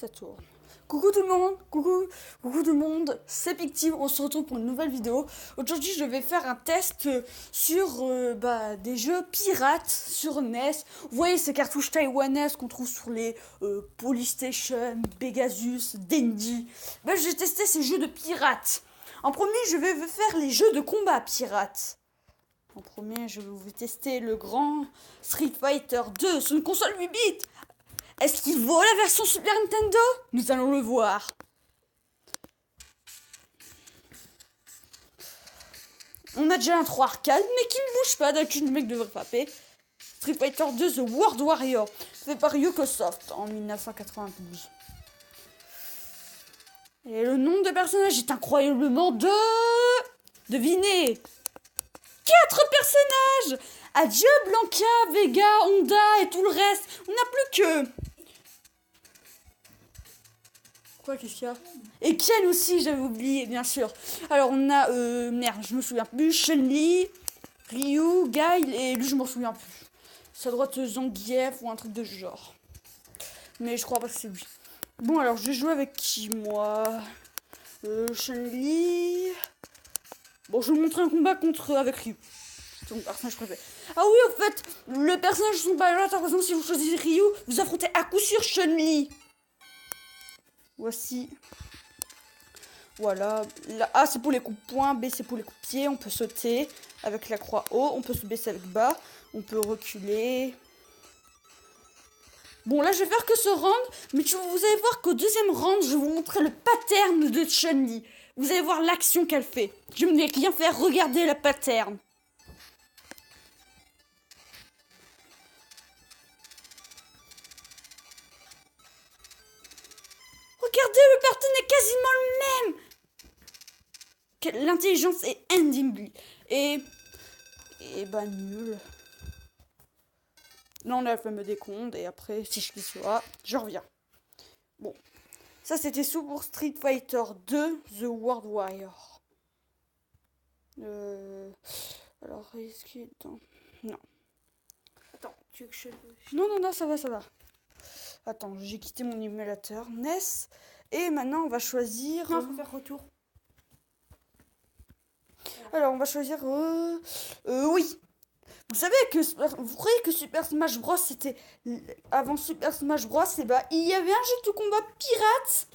Ça tourne. Coucou tout le monde, coucou tout le monde, c'est Pictime, on se retrouve pour une nouvelle vidéo. Aujourd'hui je vais faire un test sur des jeux pirates sur NES. Vous voyez ces cartouches taïwanaises qu'on trouve sur les Polystation, Pegasus, Dendy. Je vais tester ces jeux de pirates. En premier je vais vous faire les jeux de combat pirates. En premier je vais vous tester le grand Street Fighter 2 sur une console 8 bits. Est-ce qu'il vaut la version Super Nintendo? Nous allons le voir. On a déjà un 3 arcade, mais qui ne bouge pas. D'habitude, le mec devrait frapper. Street Fighter 2 The World Warrior, fait par Yokosoft en 1992. Et le nom de personnage est incroyablement Devinez 4 personnages. Adieu Blanca, Vega, Honda et tout le reste. On n'a plus que... Quoi, qu'est-ce qu'il y a? Et Ken aussi, j'avais oublié, bien sûr. Alors, on a... merde, je me souviens plus. Chun-Li, Ryu, Guile, et lui, je m'en souviens plus. Ça doit être Zangief ou un truc de ce genre. Mais je crois pas que c'est lui. Bon, alors, je vais jouer avec qui, moi? Chun-Li... Bon, je vais vous montrer un combat avec Ryu. C'est mon personnage préféré. Ah oui, en fait, le personnage de son balayeur, par exemple, si vous choisissez Ryu, vous affrontez à coup sûr Chun-Li. Voici. Voilà. A c'est pour les coups de poing, B c'est pour les coups de pied. On peut sauter avec la croix haut, on peut se baisser avec bas, on peut reculer. Bon, là je vais faire que ce round, mais vous allez voir qu'au deuxième round, je vais vous montrer le pattern de Chun-Li. Vous allez voir l'action qu'elle fait. Je ne vais rien faire, regardez le pattern. Regardez, le pattern est quasiment le même. L'intelligence est indimble. Et nul. Là, on a le fameux décompte. Et après, si je clique sur A, je reviens. Bon. Ça, c'était sous pour Street Fighter 2 The World Warrior. Alors, est-ce qu'il est dans... Non. Attends, tu veux que je... Non, ça va. Attends, j'ai quitté mon émulateur NES. Et maintenant, on va choisir... Non, faut faire retour. Alors, on va choisir... oui. Vous croyez que Super Smash Bros, c'était... Avant Super Smash Bros, il y avait un jeu de combat pirate.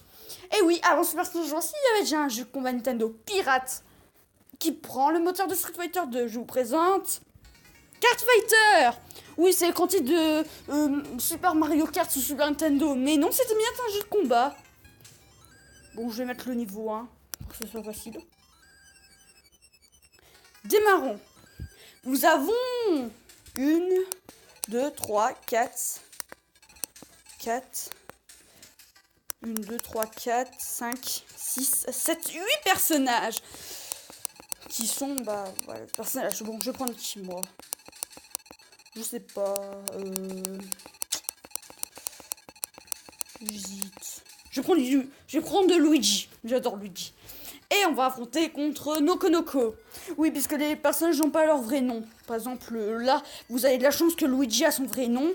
Et oui, avant Super Smash Bros, il y avait déjà un jeu de combat Nintendo pirate. Qui prend le moteur de Street Fighter 2. Je vous présente... Kart Fighter. Oui, c'est le quanti de Super Mario Kart sur Super Nintendo. Mais non, c'était bien un jeu de combat. Bon, je vais mettre le niveau 1 pour que ce soit facile. Démarrons. Nous avons 1, 2, 3, 4. 1, 2, 3, 4, 5, 6, 7, 8 personnages. Qui sont, voilà, personnages. Bon, je vais prendre qui, moi? Je sais pas. Je vais prendre de Luigi. J'adore Luigi. Et on va affronter contre Nokonoko. Oui, puisque les personnages n'ont pas leur vrai nom. Par exemple, là, vous avez de la chance que Luigi a son vrai nom.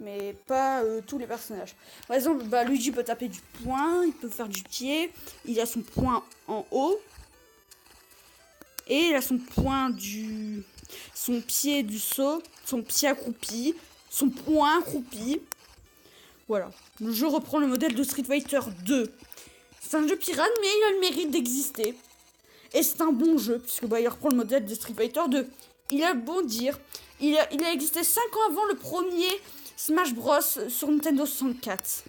Mais pas tous les personnages. Par exemple, Luigi peut taper du poing. Il peut faire du pied. Il a son poing en haut. Et il a son pied du saut, son pied accroupi, son poing accroupi. Voilà. Je reprends le modèle de Street Fighter 2. C'est un jeu pirate, mais il a le mérite d'exister. Et c'est un bon jeu, puisque il reprend le modèle de Street Fighter 2. Il a beau dire, il a existé 5 ans avant le premier Smash Bros sur Nintendo 64.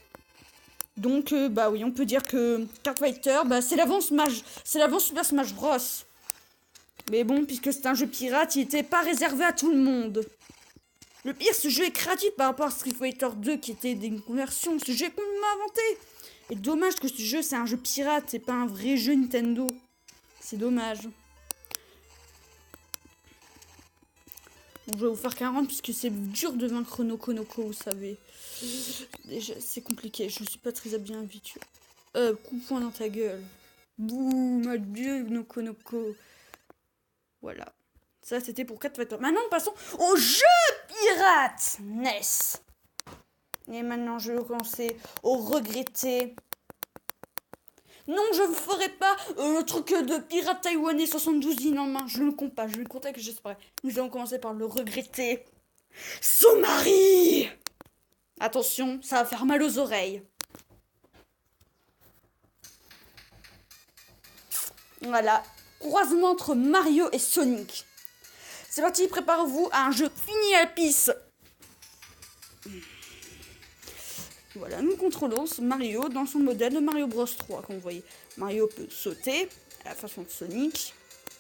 Donc, oui, on peut dire que Kart Fighter, c'est l'avant Super Smash Bros. Mais bon, puisque c'est un jeu pirate, il n'était pas réservé à tout le monde. Le pire, ce jeu est gratuit par rapport à Street Fighter 2 qui était une conversion. Ce jeu est complètement inventé. Et dommage que ce jeu, c'est un jeu pirate, c'est pas un vrai jeu Nintendo. C'est dommage. Bon, je vais vous faire 40 puisque c'est dur de vaincre Nokonoko, vous savez. Déjà, c'est compliqué, je suis pas très bien habituée. Coup de poing dans ta gueule. Boum, adieu Nokonoko. Voilà. Ça, c'était pour 4 Fighter. Maintenant, passons au jeu pirate NES. Et maintenant, je vais commencer au regretter. Non, je ne ferai pas le truc de pirate taïwanais 72 îles en main. Je ne le compte pas, je le compte que j'espère. Nous allons commencer par le regretter. Son mari! Attention, ça va faire mal aux oreilles. Voilà, croisement entre Mario et Sonic. C'est parti, préparez-vous à un jeu fini à la pisse. Voilà, nous contrôlons Mario dans son modèle de Mario Bros 3, comme vous voyez. Mario peut sauter à la façon de Sonic.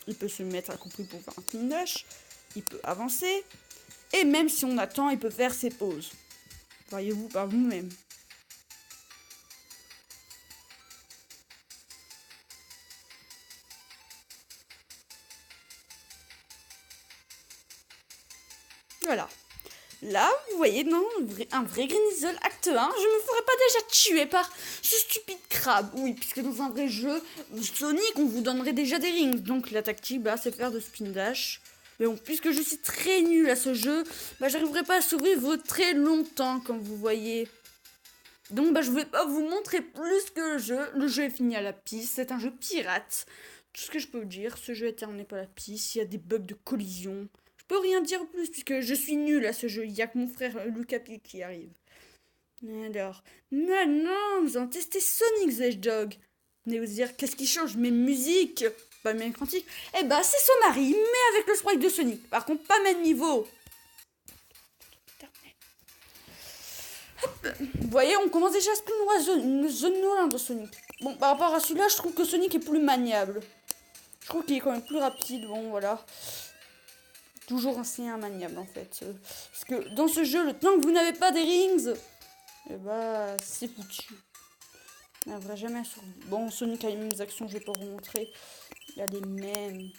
Il peut se mettre à compris pour faire un spin dash. Il peut avancer. Et même si on attend, il peut faire ses pauses. Voyez-vous par vous-même. Voilà. Là, vous voyez, non, un vrai Green acte 1, je me ferais pas déjà tuer par ce stupide crabe. Oui, puisque dans un vrai jeu, Sonic, on vous donnerait déjà des rings. Donc la tactique, bah, c'est faire de spin dash. Mais bon, puisque je suis très nul à ce jeu, bah, j'arriverai pas à survivre très longtemps, comme vous voyez. Donc, bah, je vais pas vous montrer plus que le jeu. Le jeu est fini à la piste, c'est un jeu pirate. Tout ce que je peux vous dire, ce jeu est terminé par la piste, il y a des bugs de collision. Je peux rien dire plus puisque je suis nul à ce jeu. Il y a que mon frère Lucapi qui arrive. Alors, maintenant, nous allons tester Sonic the Hedgehog. Vous allez vous dire, qu'est-ce qui change? Mes musiques, pas mes quantiques. Eh bah, c'est son mari, mais avec le sprite de Sonic. Par contre, pas mes niveaux. Hop. Vous voyez, on commence déjà à spin une zone noire de Sonic. Bon, par rapport à celui-là, je trouve que Sonic est plus maniable. Je trouve qu'il est quand même plus rapide. Bon, voilà. Toujours assez immaniable en fait. Parce que dans ce jeu, le temps que vous n'avez pas des rings, et bah c'est foutu. On n'arrivera jamais à survivre. Bon, Sonic a les mêmes actions, je vais pas vous montrer. Il a les mêmes.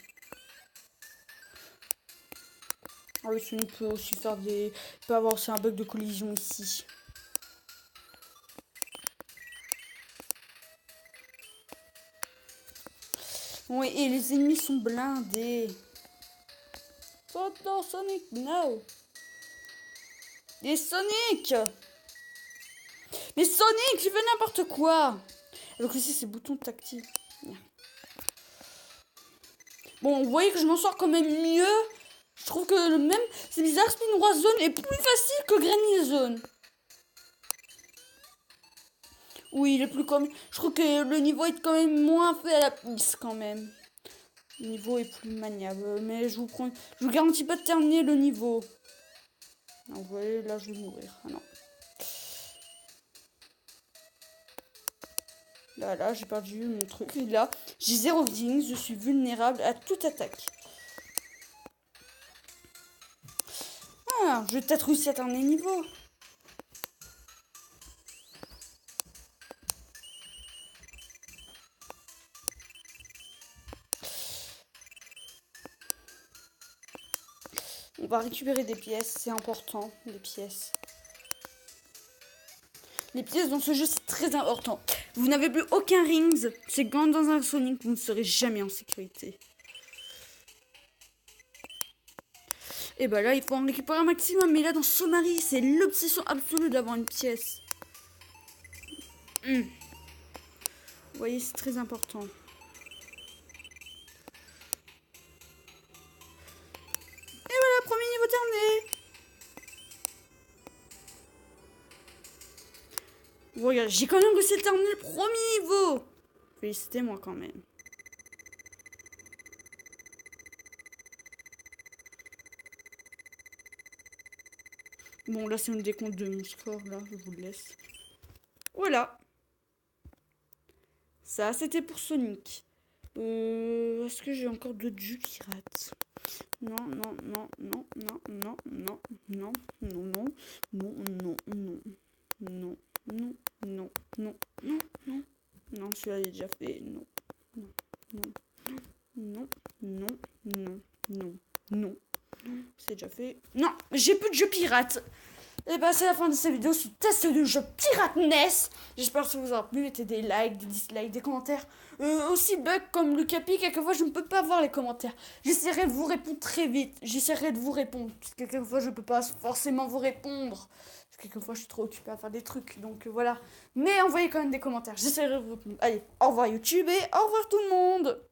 Ah oui, Sonic peut aussi faire des. Il peut avoir aussi un bug de collision ici. Oui, et les ennemis sont blindés. Saute Sonic, no! Et Sonic! Mais Sonic, je fais n'importe quoi! Alors ici, c'est bouton tactile. Bon, vous voyez que je m'en sors quand même mieux. Je trouve que le même... C'est bizarre, Spin Roi Zone est plus facile que Granny Zone. Oui, il est plus comme... Je trouve que le niveau est quand même moins fait à la piste quand même. Le niveau est plus maniable. Mais je vous garantis pas de terminer le niveau. Non, vous voyez, là, je vais mourir. Ah non. Là, j'ai perdu mon truc. Et là, j'ai 0 rings. Je suis vulnérable à toute attaque. Ah, je vais peut-être réussir à terminer le niveau. On va récupérer des pièces, c'est important, les pièces. Les pièces dans ce jeu, c'est très important. Vous n'avez plus aucun rings, c'est quand dans un Sonic, vous ne serez jamais en sécurité. Et bah là, il faut en récupérer un maximum, mais là, dans Somari, c'est l'obsession absolue d'avoir une pièce. Vous voyez, c'est très important. Et voilà, premier niveau terminé. Bon, regarde, j'ai quand même réussi à terminer le premier niveau. Félicitez-moi quand même. Bon, là, c'est une décompte de mon score, là, je vous le laisse. Voilà. Ça, c'était pour Sonic. Est-ce que j'ai encore d'autres jeux pirates? Non, non, non, non, non, non, non, non, non, non, non, non, non, non, non, non, non, non, non, non, celui-là est déjà fait, non, non, non, non, non, non, non, non, c'est déjà fait. Non, j'ai plus de jeux pirates. Et bah c'est la fin de cette vidéo sur le test du jeu Pirate NES. J'espère que ça vous aura plu. Mettez des likes, des dislikes, des commentaires. Aussi bug comme le Capi, quelquefois je ne peux pas voir les commentaires. J'essaierai de vous répondre très vite. J'essaierai de vous répondre. Parce que quelquefois je ne peux pas forcément vous répondre. Parce quelquefois je suis trop occupée à faire des trucs, donc voilà. Mais envoyez quand même des commentaires, j'essaierai de vous répondre. Allez, au revoir YouTube et au revoir tout le monde.